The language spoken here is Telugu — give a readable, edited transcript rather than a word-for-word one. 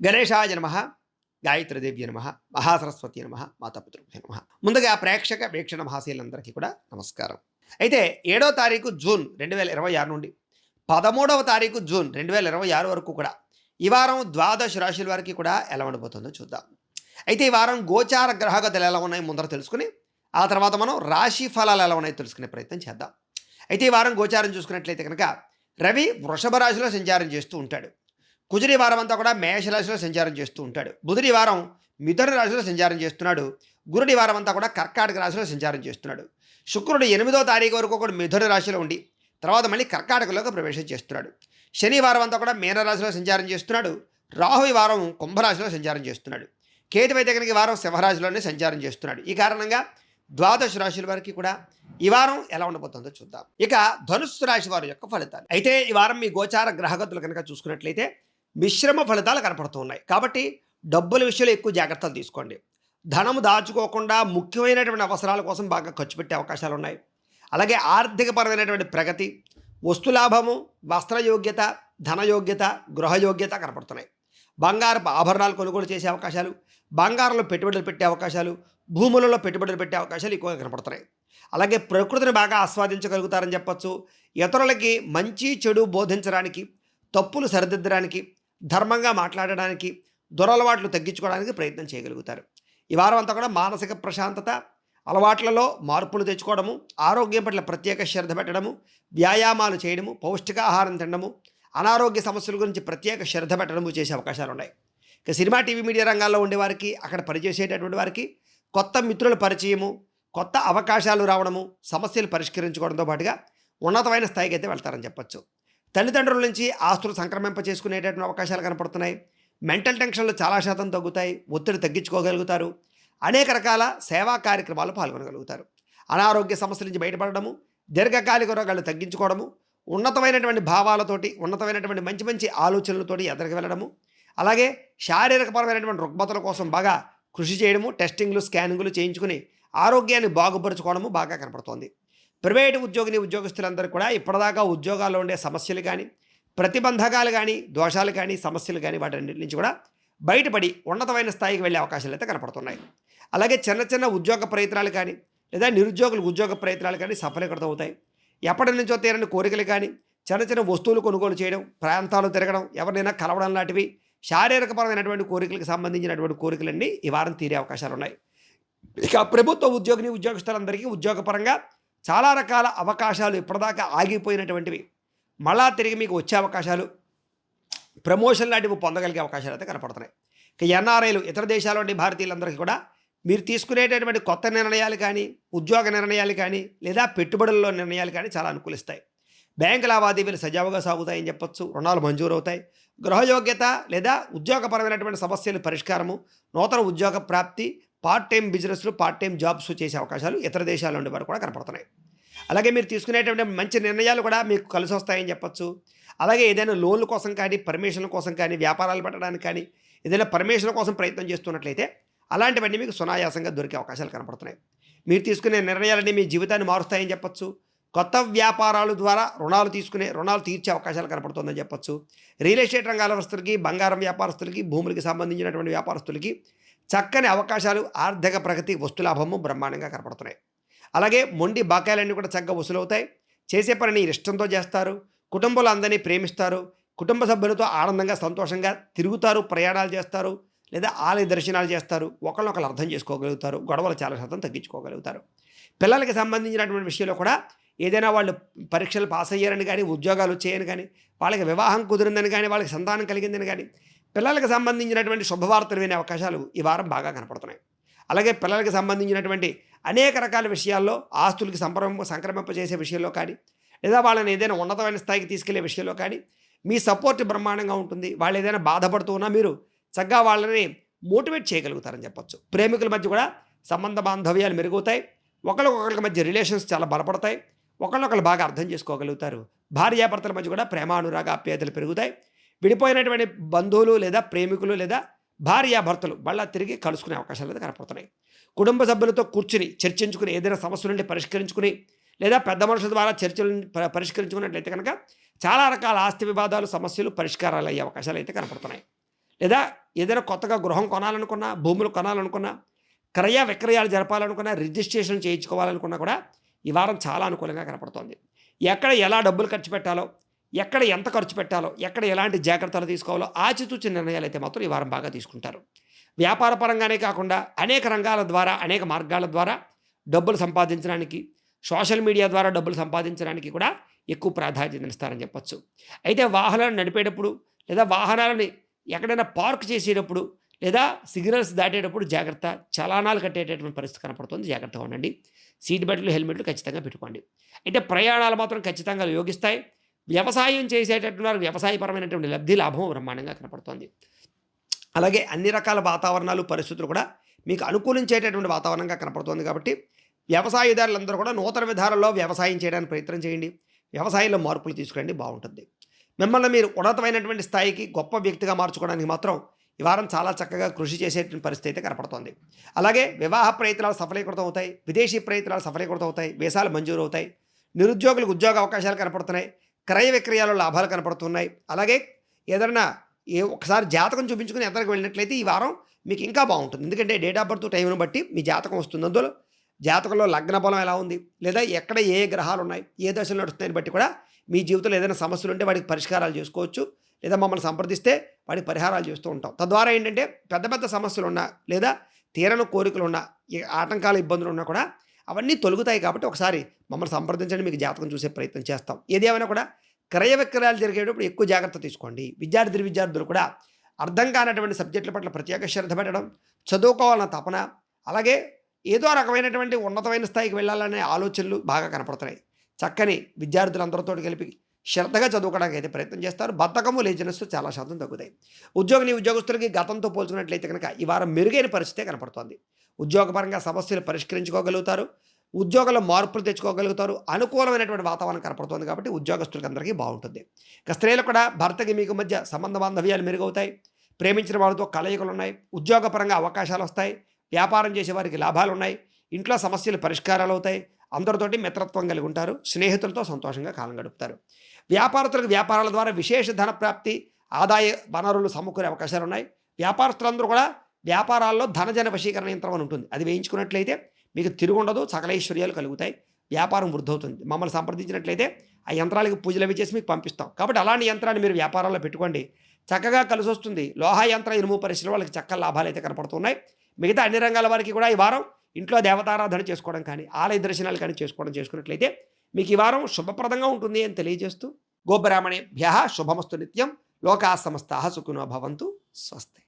గణేశాయ నమ, గాయత్రీదేవ్య నమ, మహాసరస్వతి నమ, మాతాపితృభ్య నమ. ముందుగా ప్రేక్షక వీక్షణ మహాశీలందరికీ కూడా నమస్కారం. అయితే 7వ తారీఖు జూన్ 2026 నుండి 13వ తారీఖు జూన్ 2026 వరకు కూడా ఈ వారం ద్వాదశ రాశుల వారికి కూడా ఎలా ఉండబోతుందో చూద్దాం. అయితే ఈ వారం గోచార గ్రహగతులు ఎలా ఉన్నాయి ముందర తెలుసుకుని ఆ తర్వాత మనం రాశి ఫలాలు ఎలా ఉన్నాయో తెలుసుకునే ప్రయత్నం చేద్దాం. అయితే ఈ వారం గోచారం చూసుకున్నట్లయితే కనుక రవి వృషభ రాశిలో సంచారం చేస్తూ ఉంటాడు. కుజుడి వారం అంతా కూడా మేషరాశిలో సంచారం చేస్తూ ఉంటాడు. బుధుడి వారం మిథున రాశిలో సంచారం చేస్తున్నాడు. గురుడి వారం అంతా కూడా కర్కాటక రాశిలో సంచారం చేస్తున్నాడు. శుక్రుడు 8వ తారీఖు వరకు కూడా మిథున రాశిలో ఉండి తర్వాత మళ్ళీ కర్కాటకలోకి ప్రవేశం చేస్తున్నాడు. శనివారం అంతా కూడా మీనరాశిలో సంచారం చేస్తున్నాడు. రాహు ఈ వారం కుంభరాశిలో సంచారం చేస్తున్నాడు. కేతు అయితే కనుక ఈ వారం సింహరాశిలోనే సంచారం చేస్తున్నాడు. ఈ కారణంగా ద్వాదశ రాశుల వారికి కూడా ఈ వారం ఎలా ఉండబోతుందో చూద్దాం. ఇక ధనుస్సు రాశి వారి యొక్క ఫలితాలు. అయితే ఈ వారం మీ గోచార గ్రహగతులు కనుక చూసుకున్నట్లయితే మిశ్రమ ఫలితాలు కనపడుతూ ఉన్నాయి. కాబట్టి డబ్బుల విషయంలో ఎక్కువ జాగ్రత్తలు తీసుకోండి. ధనము దాచుకోకుండా ముఖ్యమైనటువంటి అవసరాల కోసం బాగా ఖర్చు పెట్టే అవకాశాలు ఉన్నాయి. అలాగే ఆర్థికపరమైనటువంటి ప్రగతి, వస్తులాభము, వస్త్రయోగ్యత, ధనయోగ్యత, గృహయోగ్యత కనపడుతున్నాయి. బంగారపు ఆభరణాలు కొనుగోలు చేసే అవకాశాలు, బంగారంలో పెట్టుబడులు పెట్టే అవకాశాలు, భూములలో పెట్టుబడులు పెట్టే అవకాశాలు ఎక్కువగా కనపడుతున్నాయి. అలాగే ప్రకృతిని బాగా ఆస్వాదించగలుగుతారని చెప్పచ్చు. ఇతరులకి మంచి చెడు బోధించడానికి, తప్పులు సరిదిద్దడానికి, ధర్మంగా మాట్లాడడానికి, దురలవాట్లు తగ్గించుకోవడానికి ప్రయత్నం చేయగలుగుతారు. ఈ వారం అంతా కూడా మానసిక ప్రశాంతత, అలవాట్లలో మార్పులు తెచ్చుకోవడము, ఆరోగ్యం పట్ల ప్రత్యేక శ్రద్ధ పెట్టడము, వ్యాయామాలు చేయడము, పౌష్టికాహారం తినడము, అనారోగ్య సమస్యల గురించి ప్రత్యేక శ్రద్ధ పెట్టడము చేసే అవకాశాలు ఉన్నాయి. ఇక సినిమా టీవీ మీడియా రంగాల్లో ఉండేవారికి, అక్కడ పనిచేసేటటువంటి వారికి కొత్త మిత్రుల పరిచయము, కొత్త అవకాశాలు రావడము, సమస్యలు పరిష్కరించుకోవడంతో పాటుగా ఉన్నతమైన స్థాయికి అయితే వెళ్తారని చెప్పచ్చు. తల్లిదండ్రుల నుంచి ఆస్తులు సంక్రమింప చేసుకునేటటువంటి అవకాశాలు కనపడుతున్నాయి. మెంటల్ టెన్షన్లు చాలా శాతం తగ్గుతాయి. ఒత్తిడి తగ్గించుకోగలుగుతారు. అనేక రకాల సేవా కార్యక్రమాలు పాల్గొనగలుగుతారు. అనారోగ్య సమస్యల నుంచి బయటపడడము, దీర్ఘకాలిక రోగాలు తగ్గించుకోవడము, ఉన్నతమైనటువంటి భావాలతోటి, ఉన్నతమైనటువంటి మంచి మంచి ఆలోచనలతోటి ఎదరికి వెళ్ళడము, అలాగే శారీరకపరమైనటువంటి రుగ్మతల కోసం బాగా కృషి చేయడము, టెస్టింగ్లు, స్కానింగ్లు చేయించుకుని ఆరోగ్యాన్ని బాగుపరుచుకోవడము బాగా కనపడుతోంది. ప్రైవేటు ఉద్యోగస్తులందరూ కూడా ఇప్పటిదాకా ఉద్యోగాల్లో ఉండే సమస్యలు కానీ, ప్రతిబంధకాలు కానీ, దోషాలు కానీ, సమస్యలు కానీ వాటన్నిటి నుంచి కూడా బయటపడి ఉన్నతమైన స్థాయికి వెళ్ళే అవకాశాలు అయితే కనపడుతున్నాయి. అలాగే చిన్న చిన్న ఉద్యోగ ప్రయత్నాలు కానీ, లేదా నిరుద్యోగులకు ఉద్యోగ ప్రయత్నాలు కానీ సఫలీకృతం అవుతాయి. ఎప్పటి నుంచో తీరని కోరికలు కానీ, చిన్న చిన్న వస్తువులు కొనుగోలు చేయడం, ప్రాంతాలు తిరగడం, ఎవరినైనా కలవడం లాంటివి శారీరకపరమైనటువంటి కోరికలకు సంబంధించినటువంటి కోరికలన్నీ ఈ వారం తీరే అవకాశాలు ఉన్నాయి. ఇక ప్రభుత్వ ఉద్యోగస్తులందరికీ ఉద్యోగపరంగా చాలా రకాల అవకాశాలు ఇప్పటిదాకా ఆగిపోయినటువంటివి మళ్ళా తిరిగి మీకు వచ్చే అవకాశాలు, ప్రమోషన్ లాంటివి పొందగలిగే అవకాశాలు అయితే కనపడుతున్నాయి. ఇక ఎన్ఆర్ఐలు, ఇతర దేశాల్లోని భారతీయులందరికీ కూడా మీరు తీసుకునేటటువంటి కొత్త నిర్ణయాలు కానీ, ఉద్యోగ నిర్ణయాలు కానీ, లేదా పెట్టుబడుల్లో నిర్ణయాలు కానీ చాలా అనుకూలిస్తాయి. బ్యాంకు లావాదేవీలు సజావుగా సాగుతాయని చెప్పొచ్చు. రుణాలు మంజూరు అవుతాయి. గృహయోగ్యత లేదా ఉద్యోగపరమైనటువంటి సమస్యల పరిష్కారము, నూతన ఉద్యోగ ప్రాప్తి, పార్ట్ టైం బిజినెస్లు, పార్ట్ టైం జాబ్స్ చేసే అవకాశాలు ఇతర దేశాల్లో ఉండే వారు కూడా కనపడుతున్నాయి. అలాగే మీరు తీసుకునేటువంటి మంచి నిర్ణయాలు కూడా మీకు కలిసి వస్తాయని చెప్పచ్చు. అలాగే ఏదైనా లోన్ల కోసం కానీ, పర్మిషన్ల కోసం కానీ, వ్యాపారాలు పెట్టడానికి కానీ, ఏదైనా పర్మిషన్ కోసం ప్రయత్నం చేస్తున్నట్లయితే అలాంటివన్నీ మీకు సునాయాసంగా దొరికే అవకాశాలు కనపడుతున్నాయి. మీరు తీసుకునే నిర్ణయాలన్నీ మీ జీవితాన్ని మారుస్తాయని చెప్పచ్చు. కొత్త వ్యాపారాల ద్వారా రుణాలు తీర్చే అవకాశాలు కనపడుతుందని చెప్పచ్చు. రియల్ ఎస్టేట్ రంగాలస్తులకి, బంగారం వ్యాపారస్తులకి, భూములకి సంబంధించినటువంటి వ్యాపారస్తులకి చక్కని అవకాశాలు, ఆర్థిక ప్రగతి, వస్తులాభము బ్రహ్మాండంగా కనపడుతున్నాయి. అలాగే మొండి బకాయిలన్నీ కూడా చక్కగా వసూలవుతాయి. చేసే పనిని ఇష్టంతో చేస్తారు. కుటుంబంలో అందరినీ ప్రేమిస్తారు. కుటుంబ సభ్యులతో ఆనందంగా, సంతోషంగా తిరుగుతారు, ప్రయాణాలు చేస్తారు, లేదా ఆలయ దర్శనాలు చేస్తారు. ఒకరినొకరు అర్థం చేసుకోగలుగుతారు. గొడవలు చాలా శాతం తగ్గించుకోగలుగుతారు. పిల్లలకి సంబంధించినటువంటి విషయంలో కూడా ఏదైనా వాళ్ళు పరీక్షలు పాస్ అయ్యారని కానీ, ఉద్యోగాలు వచ్చాయని కానీ, వాళ్ళకి వివాహం కుదిరిందని కానీ, వాళ్ళకి సంతానం కలిగిందని కానీ, పిల్లలకు సంబంధించినటువంటి శుభవార్తలు వినే అవకాశాలు ఈ వారం బాగా కనపడుతున్నాయి. అలాగే పిల్లలకు సంబంధించినటువంటి అనేక రకాల విషయాల్లో, ఆస్తులకి సంక్రమింప చేసే విషయంలో కానీ, లేదా వాళ్ళని ఏదైనా ఉన్నతమైన స్థాయికి తీసుకెళ్లే విషయంలో కానీ మీ సపోర్ట్ బ్రహ్మాండంగా ఉంటుంది. వాళ్ళు ఏదైనా బాధపడుతూ ఉన్నా మీరు చక్కగా వాళ్ళని మోటివేట్ చేయగలుగుతారని చెప్పచ్చు. ప్రేమికుల మధ్య కూడా సంబంధ బాంధవ్యాలు మెరుగుతాయి. ఒకరికొకరికి మధ్య రిలేషన్స్ చాలా బలపడతాయి. ఒకరినొకరు బాగా అర్థం చేసుకోగలుగుతారు. భార్యాభర్తల మధ్య కూడా ప్రేమానురాగ ఆప్యాయతలు పెరుగుతాయి. విడిపోయినటువంటి బంధువులు లేదా ప్రేమికులు లేదా భార్యాభర్తలు మళ్ళీ తిరిగి కలుసుకునే అవకాశాలు అయితే కనపడుతున్నాయి. కుటుంబ సభ్యులతో కూర్చుని చర్చించుకుని ఏదైనా సమస్య నుండి పరిష్కరించుకుని, లేదా పెద్ద మనుషుల ద్వారా చర్చలను పరిష్కరించుకున్నట్లయితే కనుక చాలా రకాల ఆస్తి వివాదాలు, సమస్యలు పరిష్కారాలు అయ్యే అవకాశాలు అయితే కనపడుతున్నాయి. లేదా ఏదైనా కొత్తగా గృహం కొనాలనుకున్నా, భూములు కొనాలనుకున్నా, క్రయ విక్రయాలు జరపాలనుకున్నా, రిజిస్ట్రేషన్ చేయించుకోవాలనుకున్నా కూడా ఈ వారం చాలా అనుకూలంగా కనపడుతోంది. ఎక్కడ ఎలా డబ్బులు ఖర్చు పెట్టాలో, ఎక్కడ ఎంత ఖర్చు పెట్టాలో, ఎక్కడ ఎలాంటి జాగ్రత్తలు తీసుకోవాలో ఆచితూచి నిర్ణయాలైతే మాత్రం ఈ వారం బాగా తీసుకుంటారు. వ్యాపార పరంగానే కాకుండా అనేక రంగాల ద్వారా, అనేక మార్గాల ద్వారా డబ్బులు సంపాదించడానికి, సోషల్ మీడియా ద్వారా డబ్బులు సంపాదించడానికి కూడా ఎక్కువ ప్రాధాన్యతనిస్తారని చెప్పొచ్చు. అయితే వాహనాలను నడిపేటప్పుడు లేదా వాహనాలని ఎక్కడైనా పార్క్ చేసేటప్పుడు లేదా సిగ్నల్స్ దాటేటప్పుడు జాగ్రత్త, చలానాలు కట్టేటటువంటి పరిస్థితి కనపడుతుంది. జాగ్రత్తగా ఉండండి. సీట్ బెల్ట్లు, హెల్మెట్లు ఖచ్చితంగా పెట్టుకోండి. అయితే ప్రయాణాలు మాత్రం ఖచ్చితంగా యోగిస్తాయి. వ్యవసాయం చేసేటటువంటి వారికి వ్యవసాయపరమైనటువంటి లబ్ధి, లాభం బ్రహ్మాండంగా కనపడుతోంది. అలాగే అన్ని రకాల వాతావరణాలు, పరిస్థితులు కూడా మీకు అనుకూలించేటటువంటి వాతావరణంగా కనపడుతోంది కాబట్టి వ్యవసాయదారులందరూ కూడా నూతన విధానంలో వ్యవసాయం చేయడానికి ప్రయత్నం చేయండి. వ్యవసాయంలో మార్పులు తీసుకురండి, బాగుంటుంది. మిమ్మల్ని మీరు ఉన్నతమైనటువంటి స్థాయికి గొప్ప వ్యక్తిగా మార్చుకోవడానికి మాత్రం ఈ వారం చాలా చక్కగా కృషి చేసేటువంటి పరిస్థితి అయితే కనపడుతోంది. అలాగే వివాహ ప్రయత్నాలు సఫలీకృతం అవుతాయి. విదేశీ ప్రయత్నాలు సఫలీకృతం అవుతాయి. వీసాలు మంజూరు అవుతాయి. నిరుద్యోగులకు ఉద్యోగ అవకాశాలు కనపడుతున్నాయి. క్రయ విక్రయాలు లాభాలు కనపడుతున్నాయి. అలాగే ఏదైనా ఒకసారి జాతకం చూపించుకుని ఎద్దరికి వెళ్ళినట్లయితే ఈ వారం మీకు ఇంకా బాగుంటుంది. ఎందుకంటే డేట్ ఆఫ్ బర్త్ టైంను బట్టి మీ జాతకం వస్తుంది. అందులో జాతకంలో లగ్న బలం ఎలా ఉంది, లేదా ఎక్కడ ఏ గ్రహాలు ఉన్నాయి, ఏ దశలు నడుస్తున్నాయని బట్టి కూడా మీ జీవితంలో ఏదైనా సమస్యలు ఉంటే వాటికి పరిష్కారాలు చేసుకోవచ్చు. లేదా మమ్మల్ని సంప్రదిస్తే వాటికి పరిహారాలు చేస్తూ ఉంటాం. తద్వారా ఏంటంటే పెద్ద పెద్ద సమస్యలు ఉన్నా, లేదా తీరని కోరికలు ఉన్నా, ఆటంకాల ఇబ్బందులు ఉన్నా కూడా అవన్నీ తొలుగుతాయి. కాబట్టి ఒకసారి మమ్మల్ని సంప్రదించండి, మీకు జాతకం చూసే ప్రయత్నం చేస్తాం. ఏది ఏమైనా కూడా క్రయ విక్రయాలు జరిగేటప్పుడు ఎక్కువ జాగ్రత్త తీసుకోండి. విద్యార్థులు కూడా అర్థం కానటువంటి సబ్జెక్టుల పట్ల ప్రత్యేక శ్రద్ధ పెట్టడం, చదువుకోవాలన్న తపన, అలాగే ఏదో రకమైనటువంటి ఉన్నతమైన స్థాయికి వెళ్ళాలనే ఆలోచనలు బాగా కనపడుతున్నాయి. చక్కని విద్యార్థులందరితో కలిపి శ్రద్ధగా చదువుకోవడానికి అయితే ప్రయత్నం చేస్తారు. బద్ధకము, లేజినెస్ చాలా శాతం తగ్గుతాయి. ఉద్యోగస్తులకి గతంతో పోల్చుకున్నట్లయితే కనుక ఈ వారం మెరుగైన పరిస్థితే కనపడుతోంది. ఉద్యోగపరంగా సమస్యలు పరిష్కరించుకోగలుగుతారు. ఉద్యోగంలో మార్పులు తెచ్చుకోగలుగుతారు. అనుకూలమైనటువంటి వాతావరణం కనపడుతోంది కాబట్టి ఉద్యోగస్తులకి అందరికీ బాగుంటుంది. ఇక స్త్రీలు కూడా భర్తకి మీకు మధ్య సంబంధ బాంధవ్యాలు మెరుగవుతాయి. ప్రేమించిన వాళ్ళతో కలయికలు ఉన్నాయి. ఉద్యోగపరంగా అవకాశాలు వస్తాయి. వ్యాపారం చేసే వారికి లాభాలు ఉన్నాయి. ఇంట్లో సమస్యలు పరిష్కారాలు అవుతాయి. అందరితోటి మిత్రత్వం కలిగి ఉంటారు. స్నేహితులతో సంతోషంగా కాలం గడుపుతారు. వ్యాపారస్తులకు వ్యాపారాల ద్వారా విశేష ధన ప్రాప్తి, ఆదాయ వనరులు సమకూరే అవకాశాలు ఉన్నాయి. వ్యాపారస్తులందరూ కూడా వ్యాపారాల్లో ధనజన వశీకరణ యంత్రం అని ఉంటుంది. అది వేయించుకున్నట్లయితే మీకు తిరుగుండదు, సకల ఐశ్వర్యాలు కలుగుతాయి. వ్యాపారం వృద్ధవుతుంది. మమ్మల్ని సంప్రదించినట్లయితే ఆ యంత్రాలకు పూజలు అవి చేసి మీకు పంపిస్తాం. కాబట్టి అలాంటి యంత్రాన్ని మీరు వ్యాపారాల్లో పెట్టుకోండి, చక్కగా కలిసి వస్తుంది. లోహ యంత్ర, ఇనుము పరిశ్రమ వాళ్ళకి చక్కగా లాభాలు అయితే కనపడుతున్నాయి. మిగతా అన్ని రంగాల వారికి కూడా ఈ వారం ఇంట్లో దేవతారాధన చేసుకోవడం కానీ, ఆలయ దర్శనాలు కానీ చేసుకున్నట్లయితే మీకు ఈ వారం శుభప్రదంగా ఉంటుంది అని తెలియజేస్తూ, గోబ్రాహ్మణేభ్యః శుభమస్తు నిత్యం. లోకాః సమస్తాః సుఖినో భవంతు. స్వస్తి.